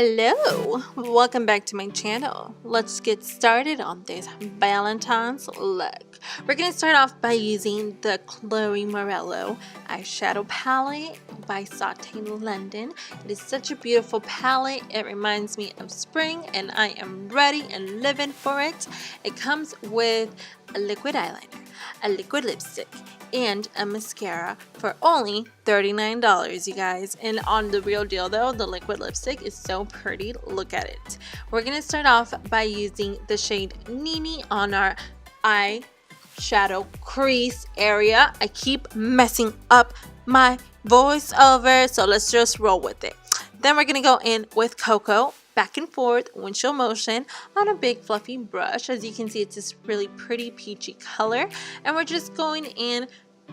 Hello, welcome back to my channel. Let's get started on this Valentine's look. We're going to start off by using the Chloe Morello eyeshadow palette by Ciate London. It is such a beautiful palette. It reminds me of spring and I am ready and living for it. It comes with a liquid eyeliner, a liquid lipstick, and a mascara for only $39, you guys. And on the real deal though, the liquid lipstick is so pretty. Look at it. We're gonna start off by using the shade Nini on our eyeshadow crease area. I keep messing up my voiceover, so let's just roll with it. Then we're gonna go in with Cocoa, back and forth, windshield motion on a big fluffy brush. As you can see, it's this really pretty peachy color, and we're just going in,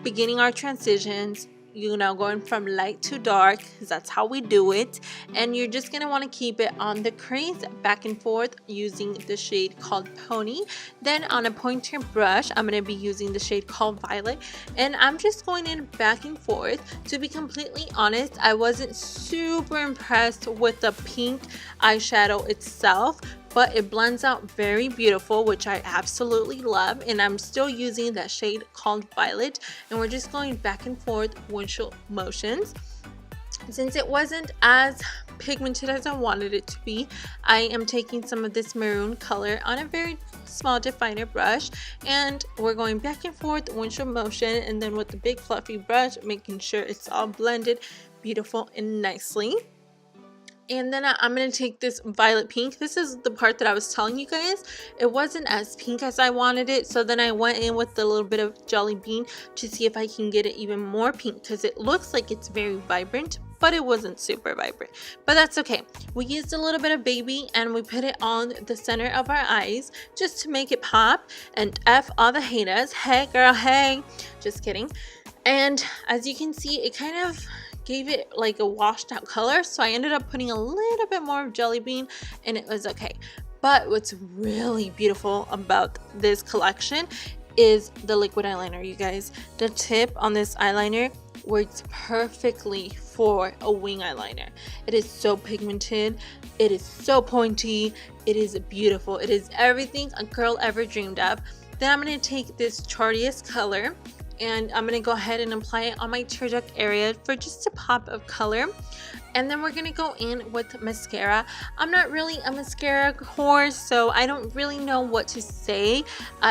beginning our transitions, going from light to dark, because that's how we do it. And you're just going to want to keep it on the crease, back and forth, using the shade called Pony. Then on a pointer brush, I'm going to be using the shade called Violet, and I'm just going in back and forth. To be completely honest, I wasn't super impressed with the pink eyeshadow itself, but it blends out very beautiful, which I absolutely love. And I'm still using that shade called Violet, and we're just going back and forth windshield motions. Since it wasn't as pigmented as I wanted it to be, I am taking some of this maroon color on a very small definer brush, and we're going back and forth windshield motion, and then with the big fluffy brush, making sure it's all blended beautiful and nicely. And then I'm going to take this violet pink. This is the part that I was telling you guys. It wasn't as pink as I wanted it. So then I went in with a little bit of Jelly Bean to see if I can get it even more pink, because it looks like it's very vibrant, but it wasn't super vibrant. But that's okay. We used a little bit of Baby and we put it on the center of our eyes just to make it pop. And F all the haters. Hey girl, hey. Just kidding. And as you can see, it kind of gave it like a washed out color, so I ended up putting a little bit more of Jelly Bean and it was okay. But what's really beautiful about this collection is the liquid eyeliner, you guys. The tip on this eyeliner works perfectly for a wing eyeliner. It is so pigmented, it is so pointy, it is beautiful. It is everything a girl ever dreamed of. Then I'm going to take this Chartreuse color and I'm going to go ahead and apply it on my tear duct area for just a pop of color. And then we're going to go in with mascara. I'm not really a mascara whore, so I don't really know what to say.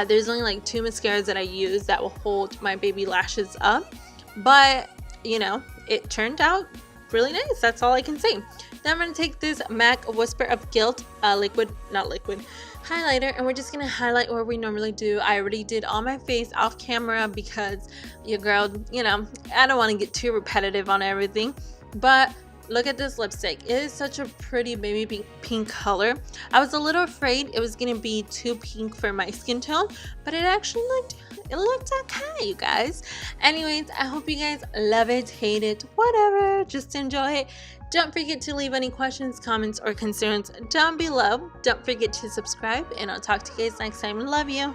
There's only like 2 mascaras that I use that will hold my baby lashes up. But, it turned out really nice. That's all I can say. Then I'm going to take this MAC Whisper of Guilt highlighter, and we're just going to highlight where we normally do. I already did all my face off camera because your girl, I don't want to get too repetitive on everything. But look at this lipstick. It is such a pretty baby pink color. I was a little afraid it was going to be too pink for my skin tone, but it actually looked okay, you guys. Anyways, I hope you guys love it, hate it, whatever. Just enjoy it. Don't forget to leave any questions, comments, or concerns down below. Don't forget to subscribe, and I'll talk to you guys next time. Love you.